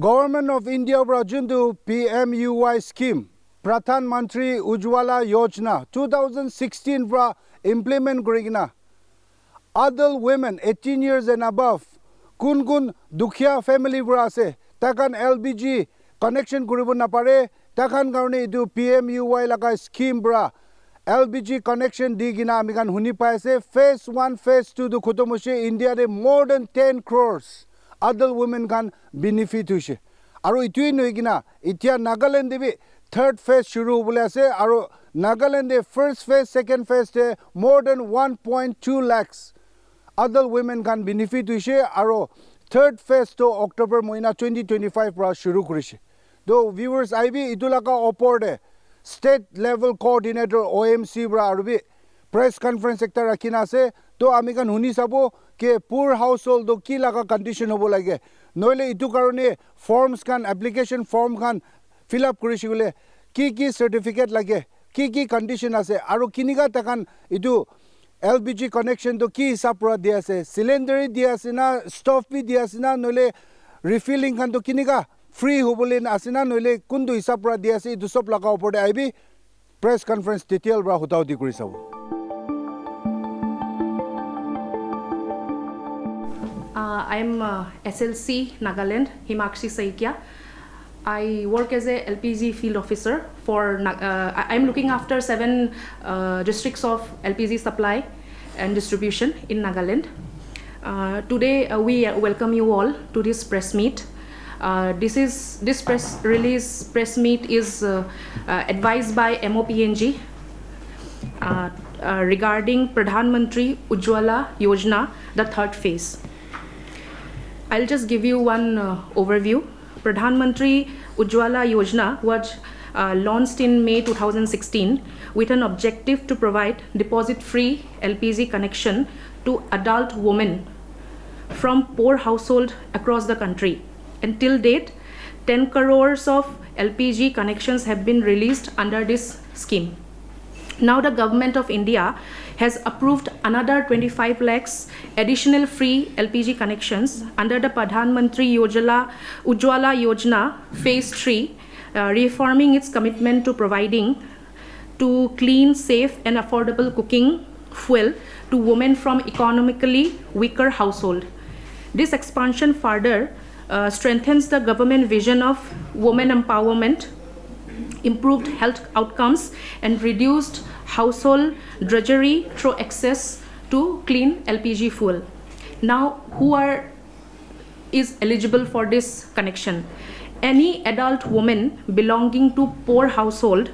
Government of India Rajundu PMUY scheme Pradhan Mantri Ujwala Yojana 2016 bra implement Grigna. Adult women 18 years and above kun dukhia family bra ase takan LPG connection kuribo napare takan karone idu PMUY laga scheme bra LPG connection digina amikan huni paise phase 1 phase 2 du khotomushe India de more than 10 crores adult women can benefit hoise aru itui noigina itia Nagaland debi third phase shuru hobole ase aru Nagaland de first phase second phase de more than 1.2 lakhs adult women can benefit hoise aru third phase to October moina 2025 pra shuru korise do viewers IB itulaka opor de state level coordinator OMC bra aru press conference ekta rakhina ase to amikan huni sabo ke poor household do ki laga condition hobo lage noile itu karone forms kan application form kan fill up kuri sigule ki certificate lage ki condition ase aru kiniga takan itu LPG connection to ki hisab pura dia ase cylinder dia ase na stove bi dia ase na noile refilling kan to kiniga free hobole na ase na noile kundu hisab pura dia ase itu sob laga opor de IB press conference detail bra hotau di kuri sabo. I'm SLC Nagaland, Himakshi Saikia. I work as a LPG field officer for, I'm looking after 7 districts of LPG supply and distribution in Nagaland. Today we welcome you all to this press meet. This press meet is advised by MOPNG regarding Pradhan Mantri Ujwala Yojana, the third phase. I'll just give you one overview. Pradhan Mantri Ujwala Yojana was launched in May 2016 with an objective to provide deposit-free LPG connection to adult women from poor households across the country. Until date, 10 crores of LPG connections have been released under this scheme. Now the government of India has approved another 25 lakhs additional free LPG connections under the Pradhan Mantri Ujwala Yojana phase 3, reaffirming its commitment to providing to clean, safe and affordable cooking fuel to women from economically weaker households. This expansion further strengthens the government vision of women empowerment, improved health outcomes and reduced household drudgery through access to clean LPG fuel. Now, who is eligible for this connection? Any adult woman belonging to poor household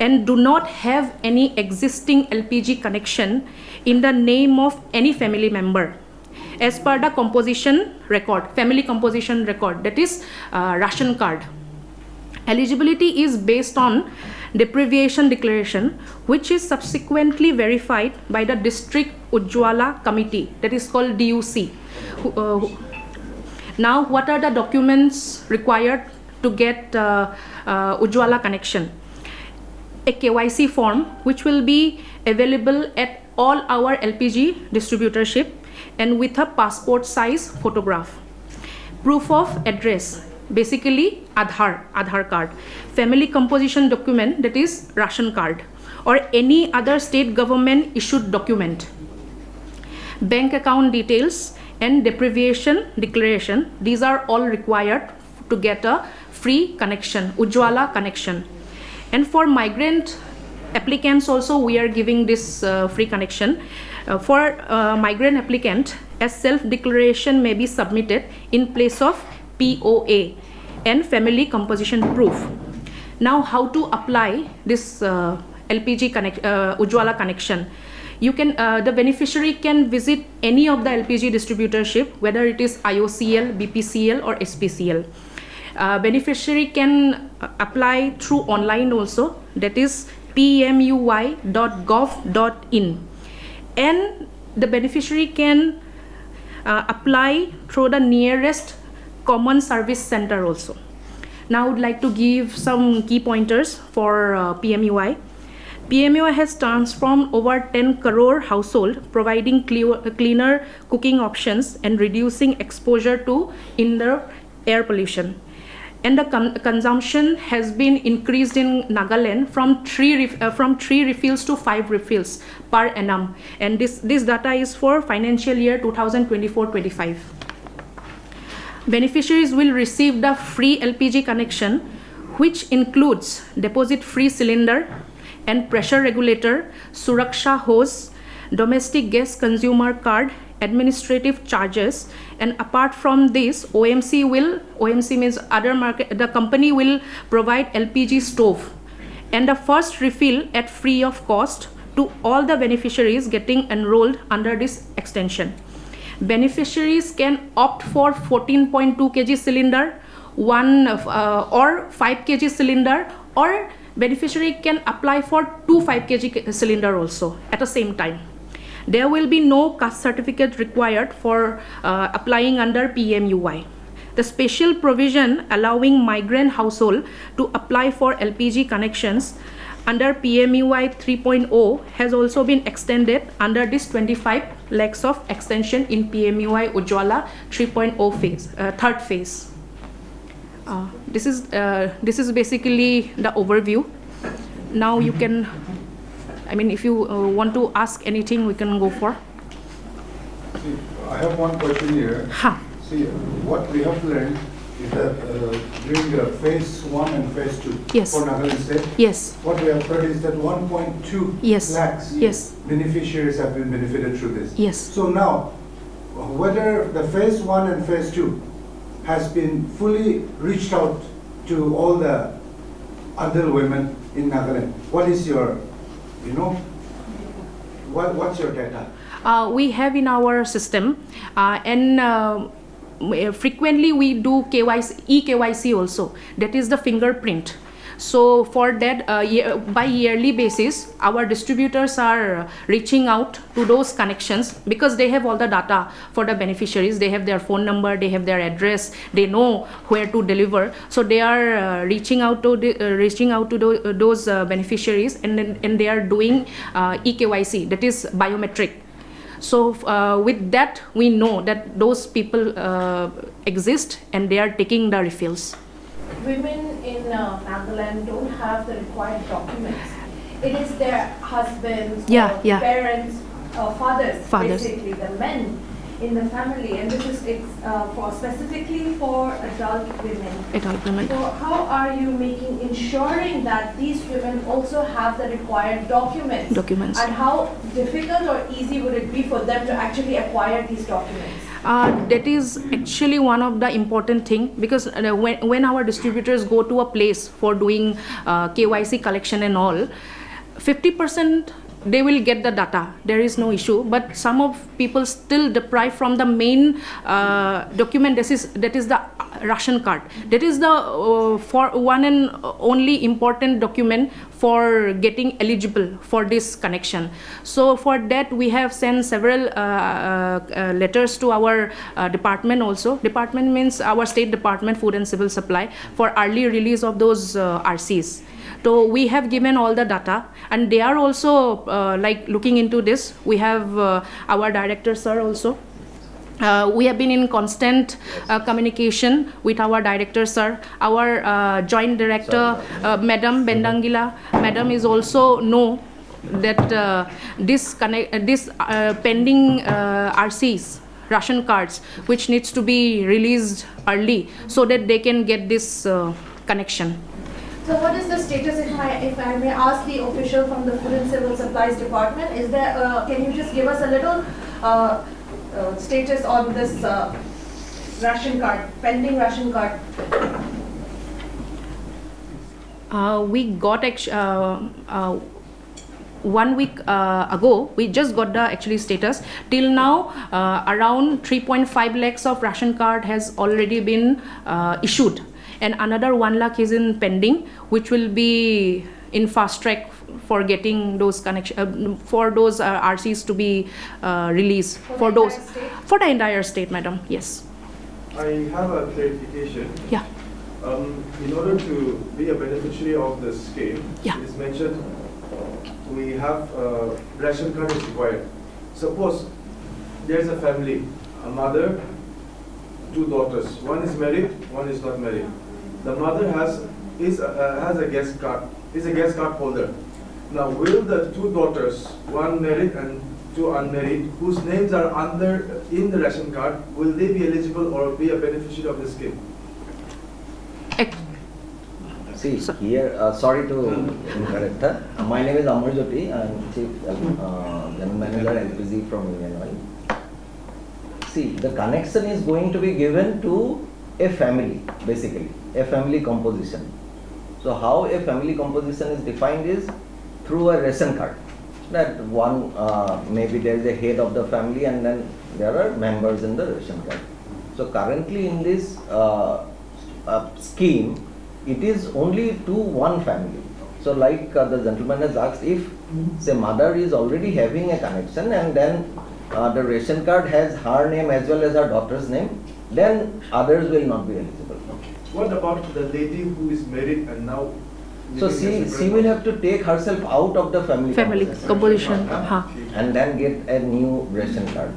and do not have any existing LPG connection in the name of any family member as per the composition record, family composition record, that is ration card. Eligibility is based on deprivation declaration, which is subsequently verified by the District Ujwala Committee, that is called DUC. Now, what are the documents required to get Ujwala connection? A KYC form, which will be available at all our LPG distributorship and with a passport size photograph. Proof of address, basically Aadhaar card, family composition document, that is ration card, or any other state government issued document, bank account details and deprivation declaration. These are all required to get a free connection, Ujwala connection. And for migrant applicants also we are giving this free connection. For migrant applicant, a self-declaration may be submitted in place of POA and family composition proof. Now, how to apply this LPG Ujwala connection? You can the beneficiary can visit any of the LPG distributorship, whether it is IOCL, BPCL or SPCL. Beneficiary can apply through online also, that is PMUY.gov.in, and the beneficiary can apply through the nearest common service center also. Now I would like to give some key pointers for PMUY. PMUY has transformed over 10 crore household, providing cleaner cooking options and reducing exposure to indoor air pollution. and the consumption has been increased in Nagaland from 3 refills to 5 refills per annum, and this data is for financial year 2024-25. Beneficiaries will receive the free LPG connection, which includes deposit-free cylinder and pressure regulator, Suraksha hose, domestic gas consumer card, administrative charges, and apart from this, OMC means other market, the company will provide LPG stove and the first refill at free of cost to all the beneficiaries getting enrolled under this extension. Beneficiaries can opt for 14.2 kg cylinder, or 5 kg cylinder, or beneficiary can apply for 2 5 kg cylinder also at the same time. There will be no caste certificate required for applying under PMUY. The special provision allowing migrant household to apply for LPG connections under PMUY 3.0 has also been extended under this 25 lakhs of extension in PMUY Ujjwala 3.0 phase, third phase. This is basically the overview. Now you can, if you want to ask anything, we can go for. See, I have one question here. See, what we have learned is that during the phase 1 and phase 2 for Nagaland State, what we have heard is that 1.2 lakhs beneficiaries have been benefited through this. So now, whether the phase 1 and phase 2 has been fully reached out to all the adult women in Nagaland, what is your, what's your data? We have in our system, and frequently we do eKYC also, that is the fingerprint. So for that, by yearly basis, our distributors are reaching out to those connections because they have all the data for the beneficiaries. They have their phone number, they have their address, they know where to deliver. So they are reaching out to those beneficiaries, and they are doing eKYC, that is biometric. So with that, we know that those people exist and they are taking the refills. Women in Nagaland don't have the required documents. It is their husbands, or parents, or fathers, basically the men in the family, and this is for specifically for adult women. So how are you ensuring that these women also have the required documents? And how difficult or easy would it be for them to actually acquire these documents? That is actually one of the important thing, because when our distributors go to a place for doing KYC collection and all, 50% they will get the data, there is no issue, but some of people still deprive from the main document, that is the ration card. That is the for one and only important document for getting eligible for this connection. So for that we have sent several letters to our department also. Department means our State Department, Food and Civil Supply, for early release of those RCs. So we have given all the data, and they are also looking into this. We have our director sir also. We have been in constant communication with our director sir. Our joint director, Madam Bendangila, Madam is also know that this pending RCs, ration cards, which needs to be released early so that they can get this connection. So what is the status, if I may ask the official from the Food and Civil Supplies Department, is there, can you just give us a little status on this ration card, pending ration card? We got 1 week ago, we just got the actually status. Till now, around 3.5 lakhs of ration card has already been issued, and another 1 lakh is in pending, which will be in fast track for getting those for those RCs to be released for the entire state, madam. Yes. I have a clarification. Yeah. In order to be a beneficiary of this scheme, it is mentioned we have ration card is required. Suppose there is a family, a mother, 2 daughters. One is married, one is not married. The mother has a guest card, is a guest card holder. Now, will the two daughters, one married and two unmarried, whose names are in the ration card, will they be eligible or be a beneficiary of the scheme? See, here, sorry to incorrect her. My name is Amar Jyoti. I am Chief General Manager LPG from PMUY. See, the connection is going to be given to a family, basically, a family composition. So how a family composition is defined is through a ration card. That one, maybe there is a head of the family and then there are members in the ration card. So currently in this scheme, it is only to one family. So like the gentleman has asked, if say mother is already having a connection and then the ration card has her name as well as her daughter's name, then others will not be eligible. Okay. What about the lady who is married and now? So she will have to take herself out of the family composition and then get a new ration card.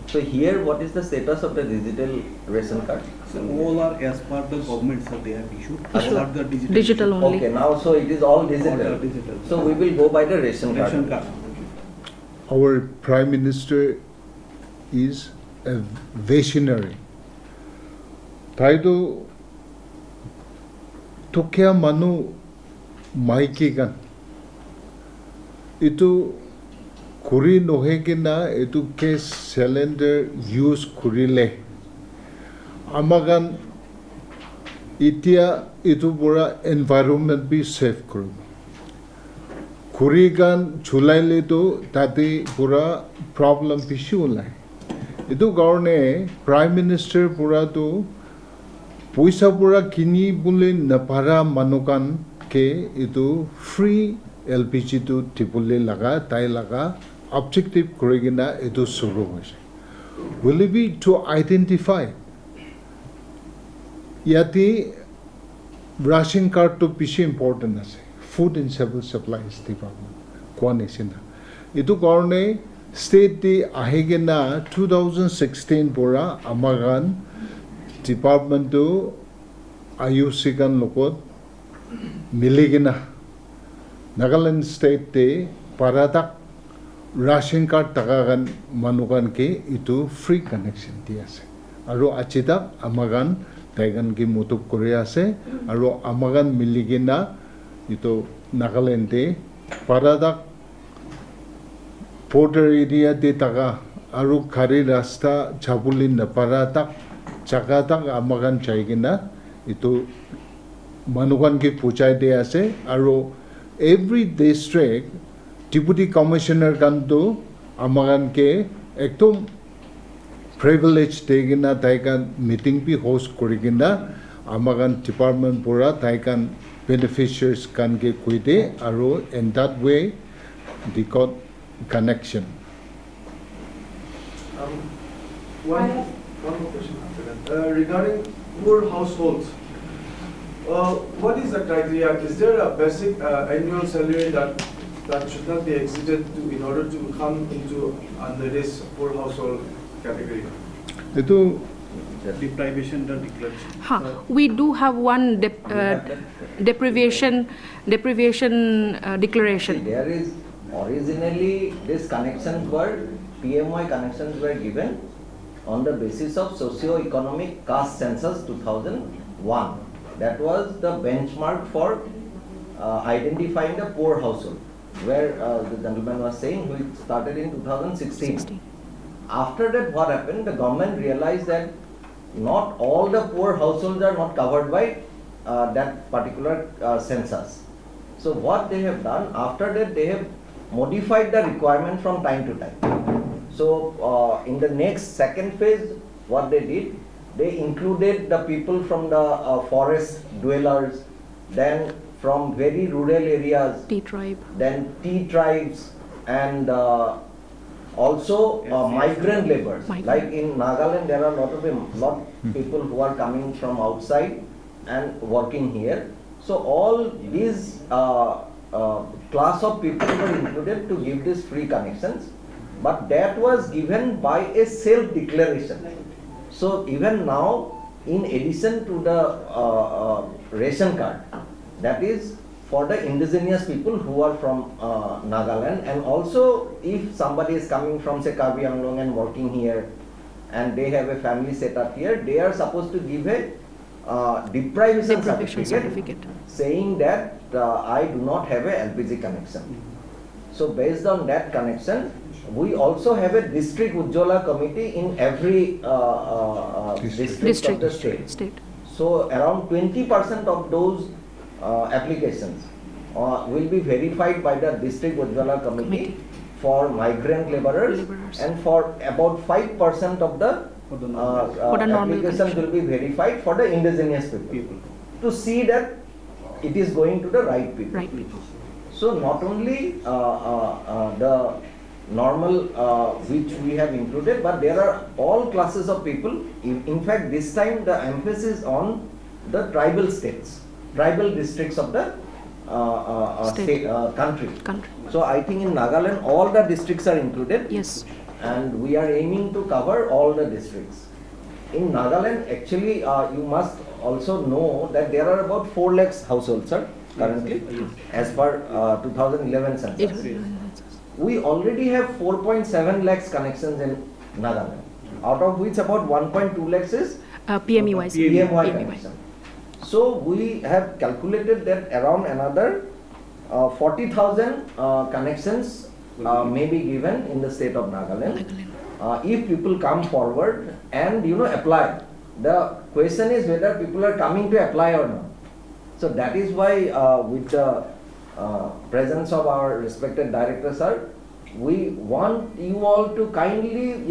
So here, what is the status of the digital ration card? So all are as per the government, sir, they have issued. Not the Digital only. Okay, now so it is all digital. Digital. So we will go by the ration card. Ration card. Our Prime Minister is a visionary. Taido Tokya Manu Maikigan. Itu Kuri nohegina itu case cylinder use kurile. Amagan itia itu pura environment be safe kuru. Kurigan chulaile to tati pura problem issue lai. Itu garne Prime Minister pura to puisa pura kini bule napara manukan ke itu free LPG to tipule laga tai laga objective korigina edu suru hoise. Will it be to identify yati ration card to pishi important ase food and civil supplies department koanisina edu karone state di ahigena 2016 pura amagan department to ayusigan lokot miligina Nagaland state te paradak ration card tagagan manukan ke itu free connection di ase. Aro achida amagan taigan ki mutuk kore ase. Aro amagan miligina itu Nagaland te paradak border area te taga aro khari rasta chabulin na paradak chakadak amagan chaigina itu manukan ki puchai de ase. Aro every district deputy commissioner kanto amagan ke ekdom privilege tegina taikan meeting pi host korigina amagan department pura taikan beneficiaries kan ke kuide aro in that way they got connection. One more question after that. Regarding poor households, what is the criteria? Is there a basic annual salary that should not be exceeded in order to come into under this poor household category? Itu Deprivation the declaration. We do have one deprivation declaration. There is originally these connections were PMUY connections were given on the basis of socio-economic caste census 2001. That was the benchmark for identifying the poor household, where the gentleman was saying we started in 2016. After that, what happened? The government realized that not all the poor households are not covered by that particular census. So what they have done, after that they have modified the requirement from time to time. So in the next second phase, what they did, they included the people from the forest dwellers, then from very rural areas, T-tribe. then T-tribes, and also migrant laborers. Like in Nagaland, there are a lot of people who are coming from outside and working here. So all these class of people were included to give these free connections, but that was given by a self-declaration. So even now, in addition to the ration card. That is for the indigenous people who are from Nagaland, and also if somebody is coming from say Karbi Anglong and working here and they have a family set up here, they are supposed to give a deprivation certificate saying that I do not have a LPG connection. So based on that connection, we also have a district Ujjwala committee in every district of the state. So around 20% of those applications will be verified by the district Ujjwala committee for migrant laborers, and for about 5% of the applications will be verified for the indigenous people to see that it is going to the right people. So not only the normal which we have included, but there are all classes of people. In fact, this time the emphasis on the tribal states, tribal districts of the country. So I think in Nagaland all the districts are included. Yes. And we are aiming to cover all the districts. In Nagaland, actually, you must also know that there are about 4 lakhs households, sir, currently, as per 2011 census. We already have 4.7 lakhs connections in Nagaland, out of which about 1.2 lakhs is PMUY connection. So we have calculated that around another 40,000 connections may be given in the state of Nagaland. If people come forward and apply. The question is whether people are coming to apply or not. So that is why with the presence of our respected director, sir, we want you all to kindly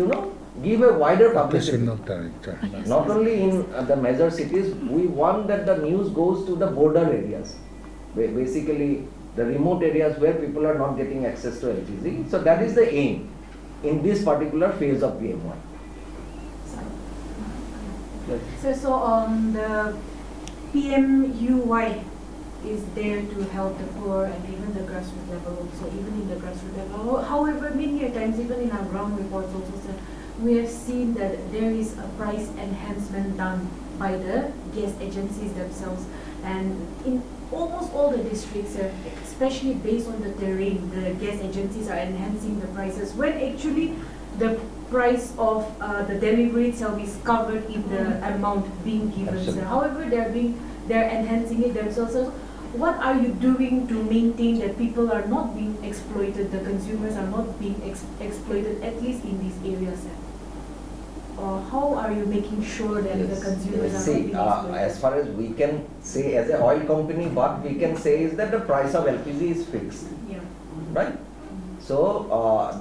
give a wider publicity. Not only in the major cities, we want that the news goes to the border areas, basically the remote areas where people are not getting access to LPG. So that is the aim in this particular phase of PMUY. So the PMUY is there to help the poor and even the grassroots level. So even in the grassroots level, however, many times even in our ground reports also, sir, we have seen that there is a price enhancement done by the gas agencies themselves, and in almost all the districts, especially based on the terrain, the gas agencies are enhancing the prices when actually the price of the delivery itself is covered in the amount being given. So, however, they're enhancing it themselves. So what are you doing to maintain that people are not being exploited, the consumers are not being exploited, at least in these areas? Or how are you making sure that the consumers are not being exploited? As far as we can say as an oil company, what we can say is that the price of LPG is fixed. Yeah. Right? So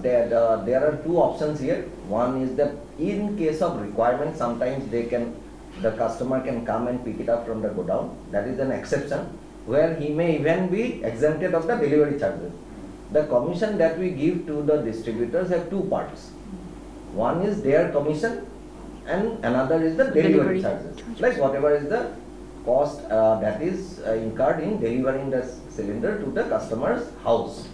there are 2 options here. One is that in case of requirement, sometimes the customer can come and pick it up from the godown. That is an exception, where he may even be exempted of the delivery charges. The commission that we give to the distributors have 2 parts. One is their commission and another is the delivery charges. Like whatever is the cost that is incurred in delivering the cylinder to the customer's house.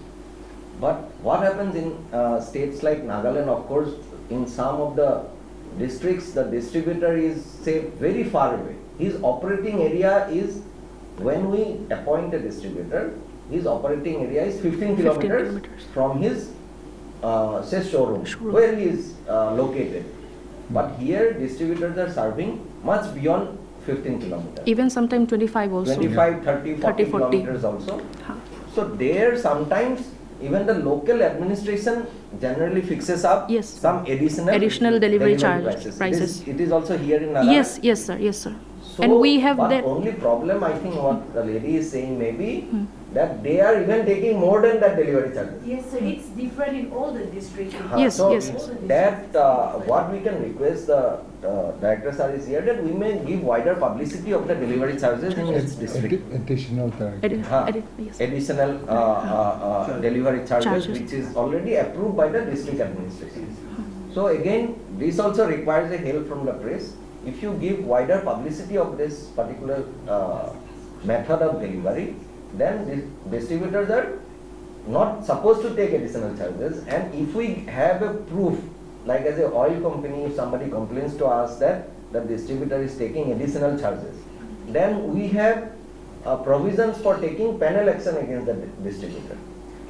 But what happens in states like Nagaland, of course, in some of the districts, the distributor is, say, very far away. His operating area is, when we appoint a distributor, his operating area is 15 kilometers from his say showroom, where he is located. But here distributors are serving much beyond 15 kilometers. Even sometimes 25 also. 25, 30, 40 kilometers also. So there sometimes even the local administration generally fixes up some additional delivery prices. It is also here in Nagaland. Yes, sir. Yes, sir. So and we have that. Only problem, I think, what the lady is saying maybe that they are even taking more than that delivery charges. Yes, sir. It's different in all the districts. Yes. That what we can request the director sir is here, that we may give wider publicity of the delivery charges in its district. Additional Additional delivery charges, which is already approved by the district administration. So again, this also requires a help from the press. If you give wider publicity of this particular method of delivery, then the distributors are not supposed to take additional charges. And if we have a proof, like as an oil company, if somebody complains to us that the distributor is taking additional charges, then we have provisions for taking penal action against the distributor.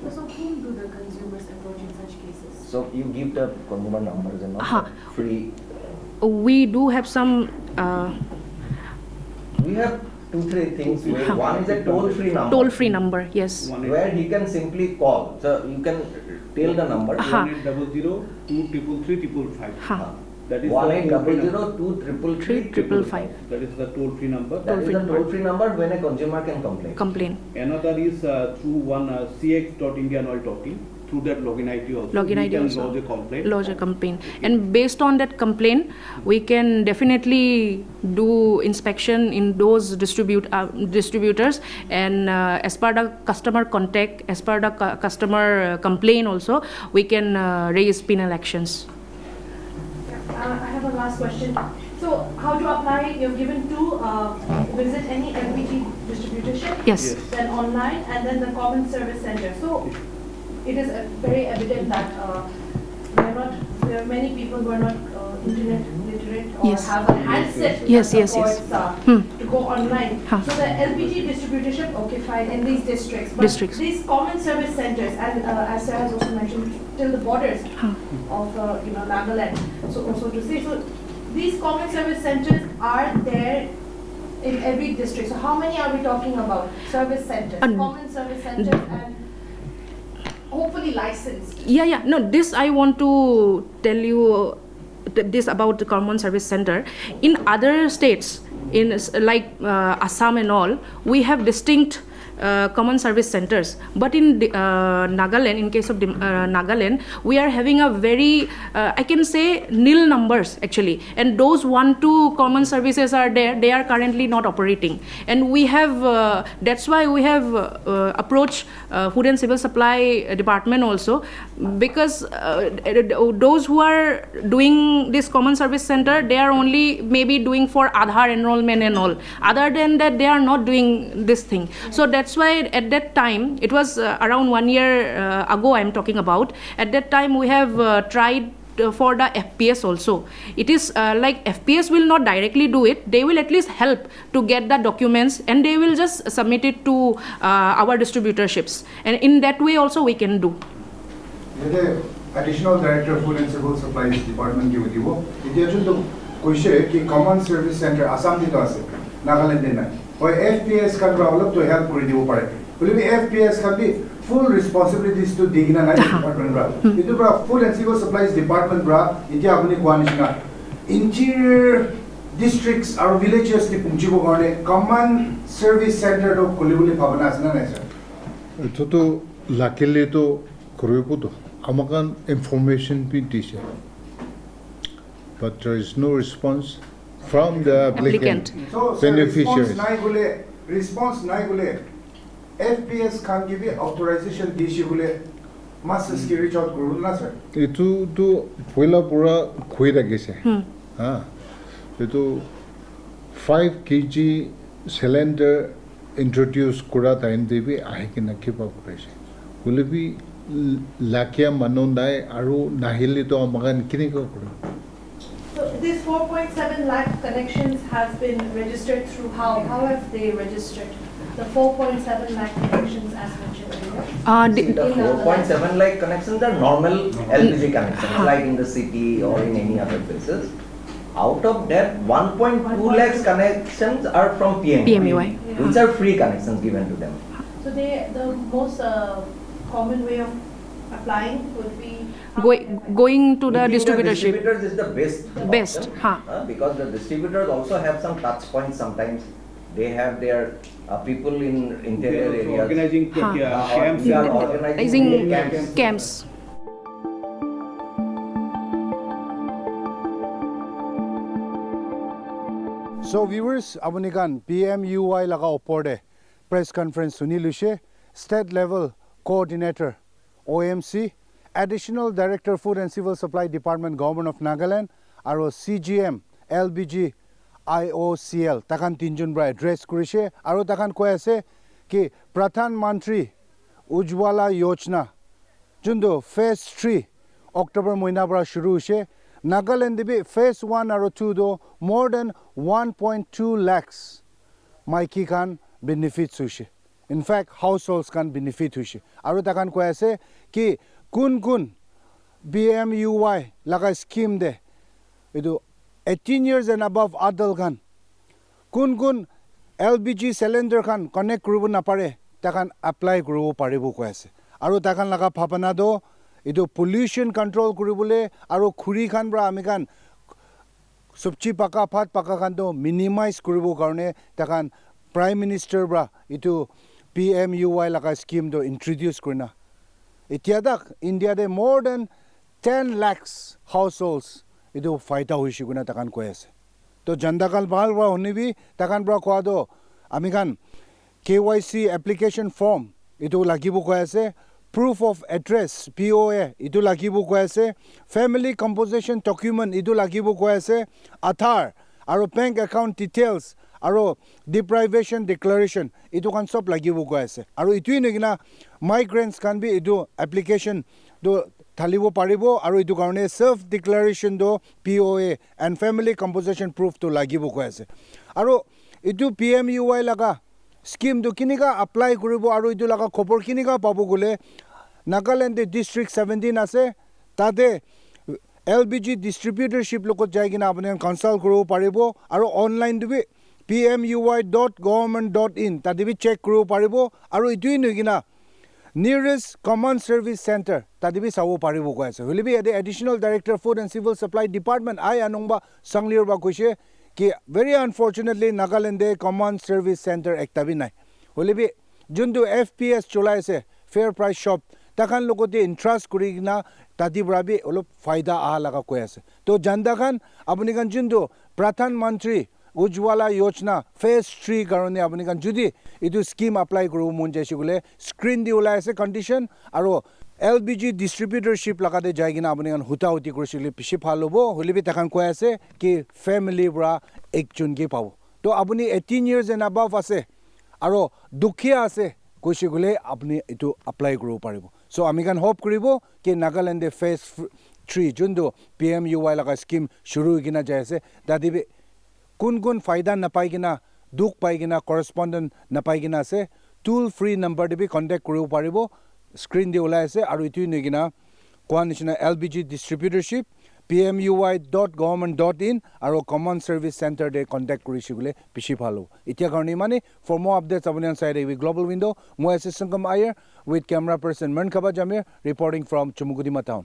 So whom do the consumers approach in such cases? So you give the consumer numbers and all free. We do have some. We have 2-3 things. One is a toll-free number. Toll-free number, yes. Where he can simply call. So you can tell the number. 1-800-233-555. That is 1-800-233-555. That is the toll-free number. That is the toll-free number when a consumer can complain. Another is through one cx.indianoil.in. Through that login ID also. Login ID also. Lodge a complaint. Lodge a complaint. And based on that complaint, we can definitely do inspection in those distributors, and as per the customer contact, as per the customer complaint also, we can raise penal actions. I have a last question. So, how to apply? You're given to visit any LPG distributorship. Yes. Then online, and then the common service center. So, it is very evident that there are many people who are not internet literate or have a handset to go online. So the LPG distributorship, okay, fine, in these districts. But these common service centers, and as Sarah has also mentioned, till the borders of Nagaland. So also to say, so these common service centers are there in every district. So how many are we talking about? Service centers, common service centers, and hopefully licensed. Yeah. No, this I want to tell you this about the common service center. In other states, in like Assam and all, we have distinct common service centers. But in Nagaland, in case of Nagaland, we are having a very, I can say, nil numbers actually. And those 1-2 common services are there, they are currently not operating. And we have, that's why we have approached Food and Civil Supply Department also, because those who are doing this common service center, they are only maybe doing for Aadhaar enrollment and all. Other than that, they are not doing this thing. So that's why at that time, it was around 1 year ago I'm talking about, at that time we have tried for the FPS also. It is like FPS will not directly do it, they will at least help to get the documents, and they will just submit it to our distributorships, and in that way also we can do. The additional director Food and Civil Supplies Department ki wuti wo itia chun to koise ki common service center Assam dito ase, Nagaland din nai oi FPS kan develop to help kori dibo pare bole bi FPS kan bi full responsibilities to digna nai department bra itu bra Food and Civil Supplies Department bra itia apni kwanishna interior districts or villages ki pungchibo garne common service center to kolibuli bhavana asna nai sir to luckily to koribo to amakan information bi dise, but there is no response from the applicant. So, beneficiaries. Response nai gule FPS can give authorization dishi gule mass scale reach out guru na sir. Itu to phoila pura khoi ragise. Itu 5 kg cylinder introduce kura time debi ahikina keep up krise. Gule bi lakia manondai aru nahili to amagan kiniko kura. So this 4.7 lakh connections has been registered through how? How have they registered the 4.7 lakh connections as mentioned earlier? The 4.7 lakh connections are normal LPG connections, like in the city or in any other places. Out of that, 1.2 lakhs connections are from PMUY, which are free connections given to them. So the most common way of applying would be going to the distributorship. Distributors is the best option, because the distributors also have some touch points sometimes. They have their people in interior areas. Organizing camps. We are organizing camps. So viewers, abunikan PMUY laga oporde press conference sunilushe state level coordinator OMC Additional Director Food and Civil Supply Department Government of Nagaland aro CGM LPG IOCL takan tinjun bra address kurise aro takan koi ase ki Pradhan Mantri Ujwala Yojana jundo phase 3 October moina bra shuru hoise Nagaland debi phase 1 aro 2 do more than 1.2 lakhs মাইকী খান benefits হৈছে in fact house হোল্ডছ খান benefit হৈছে আৰু তাকান কৈ আছে কি কোন কোন PMUY লগা স্কিম দে এইটো 18 years and above adult খান কোন কোন LPG cylinder খান কানেক্ট কৰিব নাপাৰে তাকান এপ্লাই কৰিব পাৰিব কৈ আছে আৰু তাকান লগা ভাবনা দ এইটো পলিউশ্যন কণ্ট্ৰল কৰিবলৈ আৰু খুৰী খান পৰা আমি খান সবজি পাকা ভাত পাকা খানটো মিনিমাইজ কৰিবৰ কাৰণে তাকান প্ৰাইম মিনিষ্টাৰ পৰা এইটো PMUY লগা স্কিমটো ইন্ট্ৰডিউচ কৰিনা এতিয়া তাক ইণ্ডিয়াতে more than 10 lakhs households এইটো ফাইদা হৈছে গুণা তাকান কৈ আছে তো জনতাকাল ভাল পৰা শুনিবি তাকান পৰা কোৱা দ আমি খান KYC এপ্লিকেশ্যন ফৰ্ম এইটো লাগিব কৈ আছে proof of address POA এইটো লাগিব কৈ আছে family composition document এইটো লাগিব কৈ আছে আধাৰ আৰু বেংক একাউণ্ট ডিটেইলছ আৰু deprivation declaration এইটো কান সব লাগিব কৈ আছে আৰু এইটোই নেকিনা migrants can be এইটো application do ঢালিব পাৰিব আৰু এইটো কাৰণে self declaration do POA and family composition proof to লাগিব কৈ আছে আৰু এইটো PMUY লগা স্কিম do কিনিকা এপ্লাই কৰিব আৰু এইটো লগা খবৰ কিনিকা পাব গলে নাগালেণ্ড ডিস্ট্ৰিক্ট 17 আছে তাতে LPG distributorship লগত যাই কিনা আপুনি কনসাল্ট কৰিব পাৰিব আৰু অনলাইন দিবি PMUY.government.in তাতে বি চেক কৰিব পাৰিব আৰু এইটোই নকিনা nearest common service center তাতে বি চাব পাৰিব কৈ আছে হলিবি additional director food and civil supply department আই আনংবা সংলিৰ বা কৈছে কি very unfortunately Nagaland common service center একটা বি নাই হলিবি যোনটো FPS চলাইছে fair price shop তাকান লগতে ইন্টাৰেষ্ট কৰি কিনা তাতি বৰাবি অলপ ফায়দা আহা লগা কৈ আছে তো জানদা খান আপুনি খান যোনটো প্ৰধানমন্ত্ৰী উজ্জ্বলা যোজনা ফেজ 3 কাৰণে আপুনি খান যদি এইটো স্কিম এপ্লাই কৰিব মন যাইছে গলে স্ক্ৰিন দি ওলাই আছে কণ্ডিশ্যন আৰু LPG ডিস্ট্ৰিবিউটৰশ্বিপ লগাতে যাই কিনা আপুনি খান হুটাহুটি কৰিছিলে পিছে ভাল হ'ব হলিবি তাকান কৈ আছে কি ফেমিলি পৰা একজনকে পাব তো আপুনি 18 years and above আছে আৰু দুখীয়া আছে কৈছে গলে আপুনি এইটো এপ্লাই কৰিব পাৰিব সো আমি খান হোপ কৰিব কি নাগালেণ্ডে ফেজ 3 যোনটো PMUY লগা স্কিম শুরু কিনা যাই আছে দাদি কোন কোন ফায়দা নাপাই কিনা দুখ পাই কিনা কৰেসপন্ডেন্ট নাপাই কিনা আছে টুল ফ্ৰী নম্বৰ দিবি কন্টেক্ট কৰিব পাৰিব স্ক্ৰিন দি ওলাই আছে আৰু ইটো নেকিনা কোৱা নিচিনা LPG ডিস্ট্ৰিবিউটৰশ্বিপ PMUY.government.in আৰু কমন সাৰ্ভিস সেন্টাৰ দে কন্টেক্ট কৰিছে গলে পিছি ভাল হ'ব এতিয়া কাৰণে মানে ফৰ more updates আপুনি চাই দেবি গ্লোবাল উইন্ডো মই আছে সংগম Iyer with camera person Mankhaba Jamir reporting from Chumugudima town